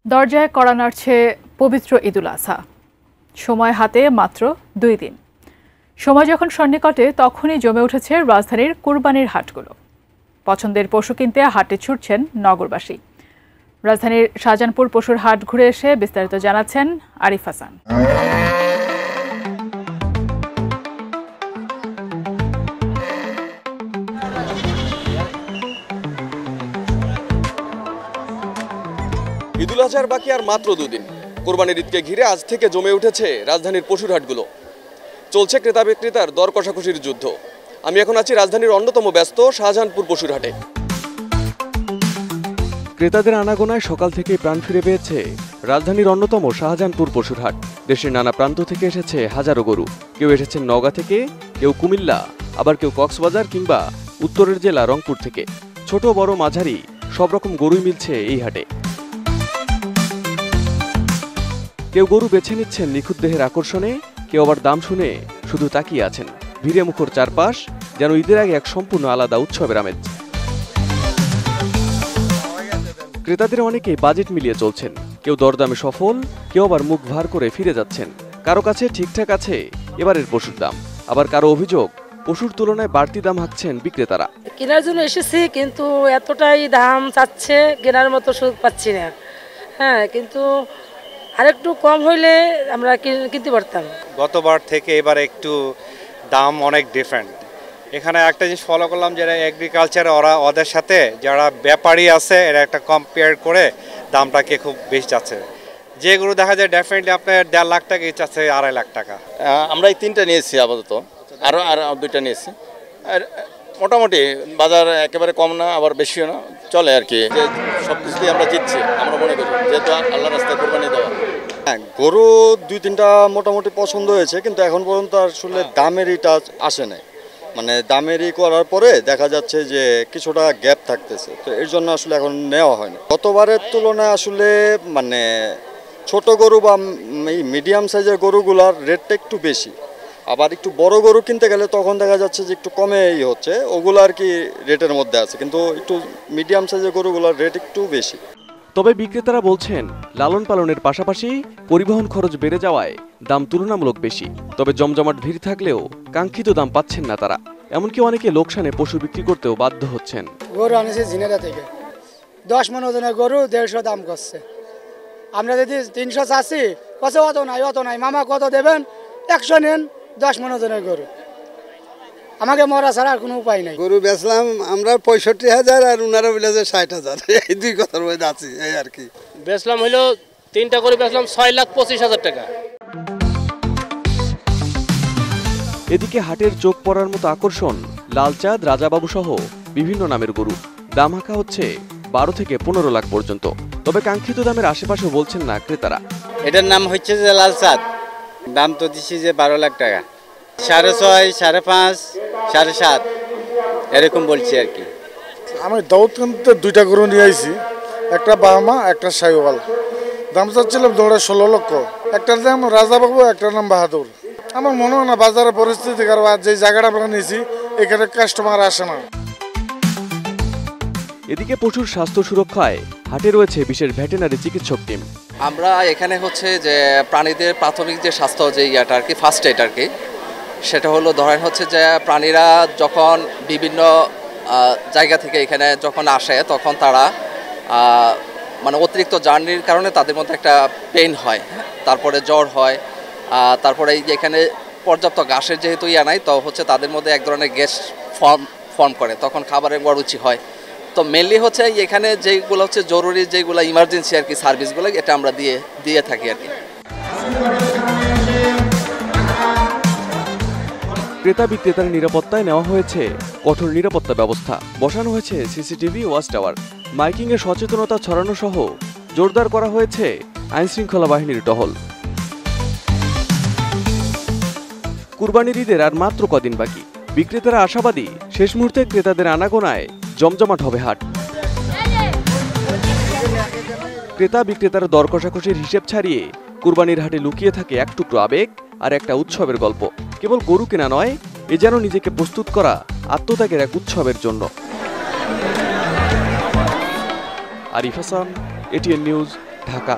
দরজায় কড়া নাড়ছে পবিত্র ঈদুল আজহা। সময় হাতে মাত্র 2 দিন। সময় যখন সন্নিকটে তখনই জমে উঠেছে রাজধানীর কুরবানির হাটগুলো। পছন্দের পশু কিনতে হাটে ছুটছেন নগরবাসী। রাজধানীর শাহজাহানপুর পশুর হাট ঘুরে এসে বিস্তারিত জানাচ্ছেন আরিফ হাসান। ঈদুল আজহার বাকি আর মাত্র 2 দিন। কোরবানির ঈদকে ঘিরে আজ থেকে জমে উঠেছে রাজধানীর পশুর হাটগুলো। চলছে ক্রেতা বিক্রেতার দর কষাকষির যুদ্ধ। আমি এখন আছি রাজধানীর অন্যতম ব্যস্ত শাহজাহানপুর পশুর হাটে। ক্রেতাদের আনাগোনায় সকাল থেকেই প্রাণ ফিরে পেয়েছে রাজধানীর অন্যতম শাহজাহানপুর পশুর হাট। দেশের নানা প্রান্ত থেকে এসেছে হাজারো গরু। কেউ এসেছেন নওগাঁ থেকে, কেউ কুমিল্লা, আবার কেউ কক্সবাজার কিংবা উত্তরের জেলা রংপুর থেকে। ছোট বড় মাঝারি সব রকম গরুই মিলছে এই হাটে। কেউ গরু বেছে নিচ্ছেন নিখুঁত দেহের আকর্ষণে, কেউ আবার দাম শুনে শুধু তাকিয়ে আছেন। ভিড়ে মুখর চারপাশ, যেন ঈদের আগে এক সম্পূর্ণ আলাদা উৎসবের আমেজ। ক্রেতাদের অনেকেই বাজেট মিলিয়ে চলছেন। কেউ দরদামে সফল, কেউ আবার মুখ ভার করে ফিরে যাচ্ছেন। কারো কাছে ঠিকঠাক আছে এবারের পশুর দাম, আবার কারো অভিযোগ পশুর তুলনায় বাড়তি দাম হাঁকছেন বিক্রেতারা। কেনার জন্য এসেছি, কিন্তু এতটাই দাম চাচ্ছে, কেনার মতো সুযোগ পাচ্ছি না। হ্যাঁ, কিন্তু আরেকটু কম হইলে আমরা কিনতে পারতাম। গতবার থেকে এবার একটু দাম অনেক ডিফারেন্ট। এখানে একটা জিনিস ফলো করলাম, যারা এগ্রিকালচার ওদের সাথে যারা ব্যাপারী আছে এরা একটা কম্পেয়ার করে দামটাকে খুব বেশি যাচ্ছে। যেগুলো দেখা যায় ডেফিনেটলি আপনার 1.5 লাখ টাকা চাচ্ছে 2.5 লাখ টাকা। আমরা এই 3টা নিয়েছি আপাতত, আরও 2টা নিয়েছি। আর মোটামুটি বাজার একেবারে কম না আবার বেশিও না, চলে আর কি। যে সব কিছুতেই আমরা জিতছি আমরা মনে করি, যেহেতু আল্লাহর রাস্তায় কোরবানি দেওয়া। হ্যাঁ, গরু 2-3টা মোটামুটি পছন্দ হয়েছে, কিন্তু এখন পর্যন্ত আসলে দামেরই টাচ আসে নাই। মানে দামেরই করার পরে দেখা যাচ্ছে যে কিছুটা গ্যাপ থাকতেছে, তো এর জন্য আসলে এখন নেওয়া হয় না। গতবারের তুলনায় আসলে মানে ছোট গরু বা এই মিডিয়াম সাইজের গরুগুলার রেটটা একটু বেশি। আবার একটু বড় গরু কিনতে গেলে তখন দেখা যাচ্ছে যে একটু কমেই হচ্ছে, ওগুলো আর কি রেটের মধ্যে আছে, কিন্তু একটু মিডিয়াম সাইজের গরুগুলোর রেট একটু বেশি। তবে বিক্রেতারা বলছেন লালন পালনের পাশাপাশি পরিবহন খরচ বেড়ে যাওয়ায় দাম তুলনামূলক বেশি। তবে জমজমাট ভিড় থাকলেও কাঙ্ক্ষিত দাম পাচ্ছেন না তারা। এমনকি অনেকে লোকসানে পশু বিক্রি করতেও বাধ্য হচ্ছেন। গরু আনেছে ঝিনেরা থেকে, 10 মণ ওজনের গরু 150 দাম করছে। আমরা যদি 300 চাচ্ছি, কত অত নাই মামা, কত দেবেন? 100 নেন, 10 মণ ওজনের গরু। আমাকে মরা ছাড়া আর কোনো উপায় নাই। গরু বেচলাম আমরা 65,000 আর উনারা বলে 60,000, এই দুই কথার মধ্যে আছি এই আর কি। বেচলাম হইলো 3টা করে বেচলাম 6,25,000 টাকা। এদিকে হাটের চোখ পড়ার মতো আকর্ষণ লালচাঁদ, রাজাবাবু সহ বিভিন্ন নামের গরু। দাম হাঁকা হচ্ছে 12 থেকে 15 লাখ পর্যন্ত। তবে কাঙ্ক্ষিত দামের আশেপাশে বলছেন না ক্রেতারা। এটার নাম হচ্ছে যে লালচাঁদ, দাম তো দিচ্ছি যে 12 লাখ টাকা। 6.5, 5.5, 7.5 এরকম বলছি আর কি। আমি দাউদকান্দিতে 2টা গরু নিয়ে আইছি, একটা বাহামা একটা শাহিওয়াল। দাম চাচ্ছিলাম 16 লক্ষ। একটার নাম রাজাবাবু, একটার নাম বাহাদুর। আমার মনে হয় না বাজারের পরিস্থিতি কারণ যে জায়গাটা আমরা নিয়েছি এখানে কাস্টমার আসে না। এদিকে পশুর স্বাস্থ্য সুরক্ষায় হাটে রয়েছে বিশেষ ভেটেরিনারি চিকিৎসক টিম। আমরা এখানে হচ্ছে যে প্রাণীদের প্রাথমিক যে স্বাস্থ্য যে ইয়াটা আর কি, ফার্স্ট এড আর কি, সেটা হলো ধরেন হচ্ছে যে প্রাণীরা যখন বিভিন্ন জায়গা থেকে এখানে যখন আসে তখন তারা মানে অতিরিক্ত জার্নির কারণে তাদের মধ্যে একটা পেইন হয়, তারপরে জ্বর হয়, তারপরে এই যে এখানে পর্যাপ্ত ঘাসের যেহেতু ইয়া নাই, তো হচ্ছে তাদের মধ্যে এক ধরনের গ্যাস ফর্ম করে, তখন খাবারের অরুচি হয়। তো মেনলি হচ্ছে এখানে যেগুলো হচ্ছে জরুরি, যেগুলো ইমার্জেন্সি আর কি সার্ভিসগুলো, এটা আমরা দিয়ে থাকি আর কি। ক্রেতা বিক্রেতার নিরাপত্তায় নেওয়া হয়েছে কঠোর নিরাপত্তা ব্যবস্থা। বসানো হয়েছে সিসিটিভি ওয়াচ টাওয়ার। মাইকিংয়ে সচেতনতা ছড়ানো সহ জোরদার করা হয়েছে আইনশৃঙ্খলা বাহিনীর টহল। কুরবানির ঈদের আর মাত্র কদিন বাকি। বিক্রেতারা আশাবাদী শেষ মুহূর্তে ক্রেতাদের আনাগোনায় জমজমাট হবে হাট। ক্রেতা বিক্রেতার দর কষাকষির হিসেব ছাড়িয়ে কুরবানির হাটে লুকিয়ে থাকে এক টুকরো আবেগ আর একটা উৎসবের গল্প। কেবল গরু কেনা নয়, এ যেন নিজেকে প্রস্তুত করা আত্মত্যাগের এক উৎসবের জন্য। Arif Hasan, ATN news, Dhaka.